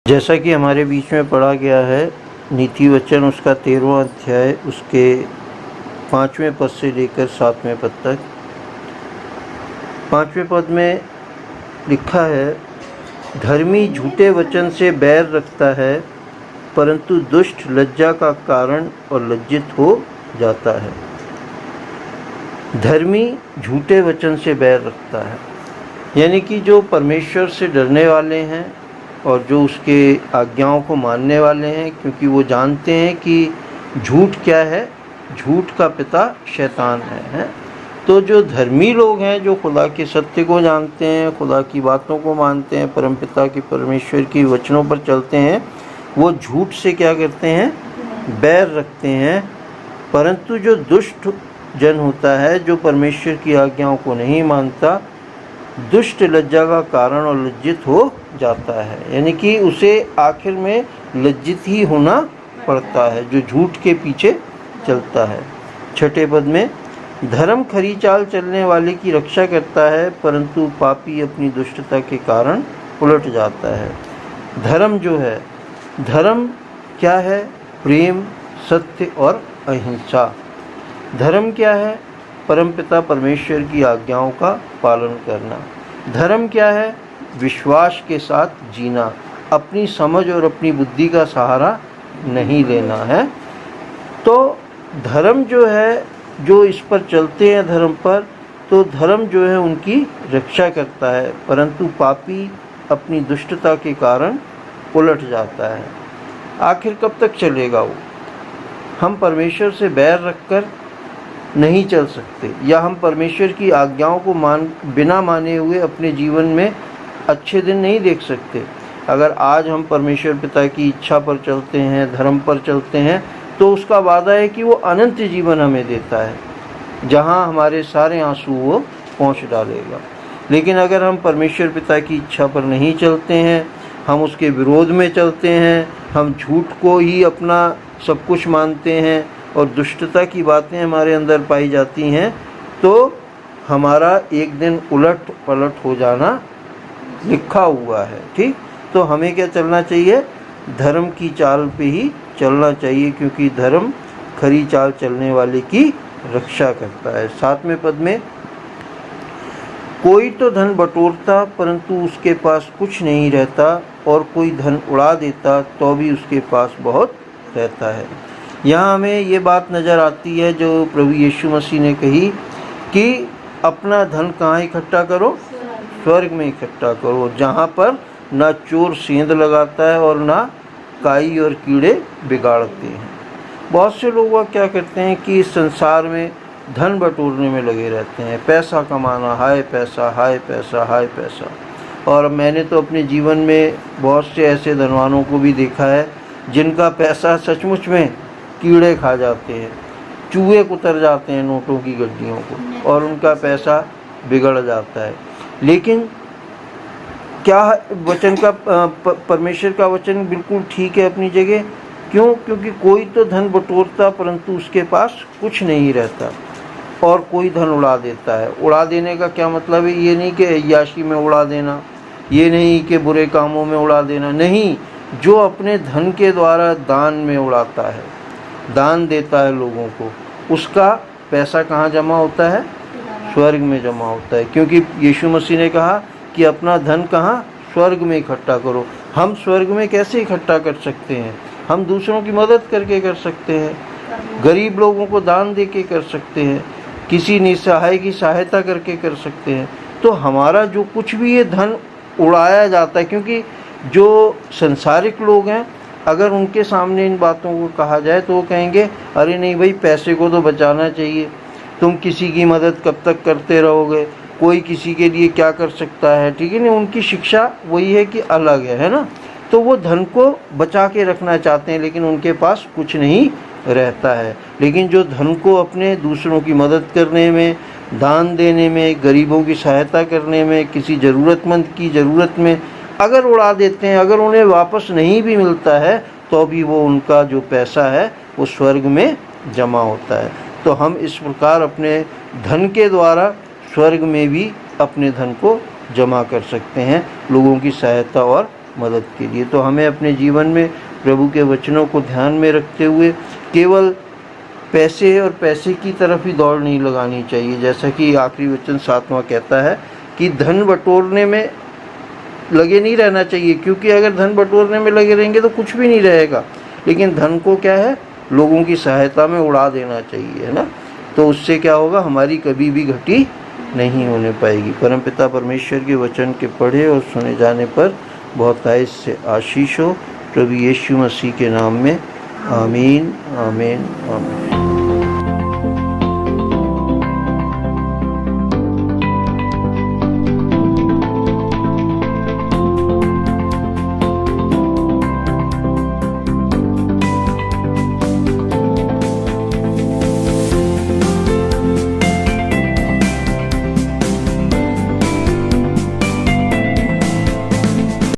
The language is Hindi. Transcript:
जैसा कि हमारे बीच में पढ़ा गया है, नीति वचन उसका 13वां अध्याय उसके 5वें पद से लेकर 7वें पद तक। 5वें पद में लिखा है, धर्मी झूठे वचन से बैर रखता है, परंतु दुष्ट लज्जा का कारण और लज्जित हो जाता है। धर्मी झूठे वचन से बैर रखता है, यानी कि जो परमेश्वर से डरने वाले हैं और जो उसके आज्ञाओं को मानने वाले हैं, क्योंकि वो जानते हैं कि झूठ क्या है, झूठ का पिता शैतान है। तो जो धर्मी लोग हैं, जो खुदा के सत्य को जानते हैं, खुदा की बातों को मानते हैं, परमपिता की परमेश्वर की वचनों पर चलते हैं, वो झूठ से क्या करते हैं, बैर रखते हैं। परंतु जो दुष्ट जन होता है, जो परमेश्वर की आज्ञाओं को नहीं मानता, दुष्ट लज्जा का कारण और लज्जित हो जाता है, यानी कि उसे आखिर में लज्जित ही होना पड़ता है, जो झूठ के पीछे चलता है। 6ठे पद में, धर्म खरी चाल चलने वाले की रक्षा करता है, परंतु पापी अपनी दुष्टता के कारण उलट जाता है। धर्म जो है, धर्म क्या है? प्रेम, सत्य और अहिंसा। धर्म क्या है? परमपिता परमेश्वर की आज्ञाओं का पालन करना। धर्म क्या है? विश्वास के साथ जीना, अपनी समझ और अपनी बुद्धि का सहारा नहीं लेना है। तो धर्म जो है, जो इस पर चलते हैं धर्म पर, तो धर्म जो है उनकी रक्षा करता है, परंतु पापी अपनी दुष्टता के कारण उलट जाता है। आखिर कब तक चलेगा वो? हम परमेश्वर से बैर रखकर नहीं चल सकते, या हम परमेश्वर की आज्ञाओं को बिना माने हुए अपने जीवन में अच्छे दिन नहीं देख सकते। अगर आज हम परमेश्वर पिता की इच्छा पर चलते हैं, धर्म पर चलते हैं, तो उसका वादा है कि वो अनंत जीवन हमें देता है, जहां हमारे सारे आंसू वो पोंछ डालेगा। लेकिन अगर हम परमेश्वर पिता की इच्छा पर नहीं चलते हैं, हम उसके विरोध में चलते हैं, हम झूठ को ही अपना सब कुछ मानते हैं और दुष्टता की बातें हमारे अंदर पाई जाती हैं, तो हमारा एक दिन उलट पलट हो जाना लिखा हुआ है। ठीक, तो हमें क्या चलना चाहिए? धर्म की चाल पे ही चलना चाहिए, क्योंकि धर्म खरी चाल चलने वाले की रक्षा करता है। 7वें पद में, कोई तो धन बटोरता परंतु उसके पास कुछ नहीं रहता, और कोई धन उड़ा देता तो भी उसके पास बहुत रहता है। यहाँ हमें ये बात नज़र आती है जो प्रभु यीशु मसीह ने कही कि अपना धन कहाँ इकट्ठा करो? स्वर्ग में इकट्ठा करो, जहाँ पर ना चोर सेंध लगाता है और ना काई और कीड़े बिगाड़ते हैं। बहुत से लोग क्या करते हैं कि इस संसार में धन बटोरने में लगे रहते हैं, पैसा कमाना, हाय पैसा, हाय पैसा, हाय पैसा। और मैंने तो अपने जीवन में बहुत से ऐसे धनवानों को भी देखा है जिनका पैसा सचमुच में कीड़े खा जाते हैं, चूहे कुतर जाते हैं नोटों की गड्डियों को, और उनका पैसा बिगड़ जाता है। लेकिन क्या वचन का परमेश्वर का वचन बिल्कुल ठीक है अपनी जगह। क्यों? क्योंकि कोई तो धन बटोरता परंतु उसके पास कुछ नहीं रहता, और कोई धन उड़ा देता है। उड़ा देने का क्या मतलब है? ये नहीं कि अय्याशी में उड़ा देना, ये नहीं कि बुरे कामों में उड़ा देना, नहीं। जो अपने धन के द्वारा दान में उड़ाता है, दान देता है लोगों को, उसका पैसा कहाँ जमा होता है? स्वर्ग में जमा होता है। क्योंकि यीशु मसीह ने कहा कि अपना धन कहाँ? स्वर्ग में इकट्ठा करो। हम स्वर्ग में कैसे इकट्ठा कर सकते हैं? हम दूसरों की मदद करके कर सकते हैं, गरीब लोगों को दान दे के कर सकते हैं, किसी निसहाय की सहायता करके कर सकते हैं। तो हमारा जो कुछ भी ये धन उड़ाया जाता है, क्योंकि जो संसारिक लोग हैं, अगर उनके सामने इन बातों को कहा जाए तो वो कहेंगे, अरे नहीं भाई, पैसे को तो बचाना चाहिए, तुम किसी की मदद कब तक करते रहोगे, कोई किसी के लिए क्या कर सकता है। ठीक है ना, उनकी शिक्षा वही है कि अलग है ना। तो वो धन को बचा के रखना चाहते हैं, लेकिन उनके पास कुछ नहीं रहता है। लेकिन जो धन को अपने दूसरों की मदद करने में, दान देने में, गरीबों की सहायता करने में, किसी ज़रूरतमंद की ज़रूरत में अगर उड़ा देते हैं, अगर उन्हें वापस नहीं भी मिलता है, तो भी वो उनका जो पैसा है वो स्वर्ग में जमा होता है। तो हम इस प्रकार अपने धन के द्वारा स्वर्ग में भी अपने धन को जमा कर सकते हैं, लोगों की सहायता और मदद के लिए। तो हमें अपने जीवन में प्रभु के वचनों को ध्यान में रखते हुए केवल पैसे और पैसे की तरफ ही दौड़ नहीं लगानी चाहिए। जैसा कि आखिरी वचन 7वां कहता है कि धन बटोरने में लगे नहीं रहना चाहिए, क्योंकि अगर धन बटोरने में लगे रहेंगे तो कुछ भी नहीं रहेगा। लेकिन धन को क्या है, लोगों की सहायता में उड़ा देना चाहिए, है ना। तो उससे क्या होगा, हमारी कभी भी घटी नहीं होने पाएगी। परमपिता परमेश्वर के वचन के पढ़े और सुने जाने पर बहुतायत से आशीष हो। प्रभु यीशु मसीह के नाम में आमीन, आमीन, आमीन।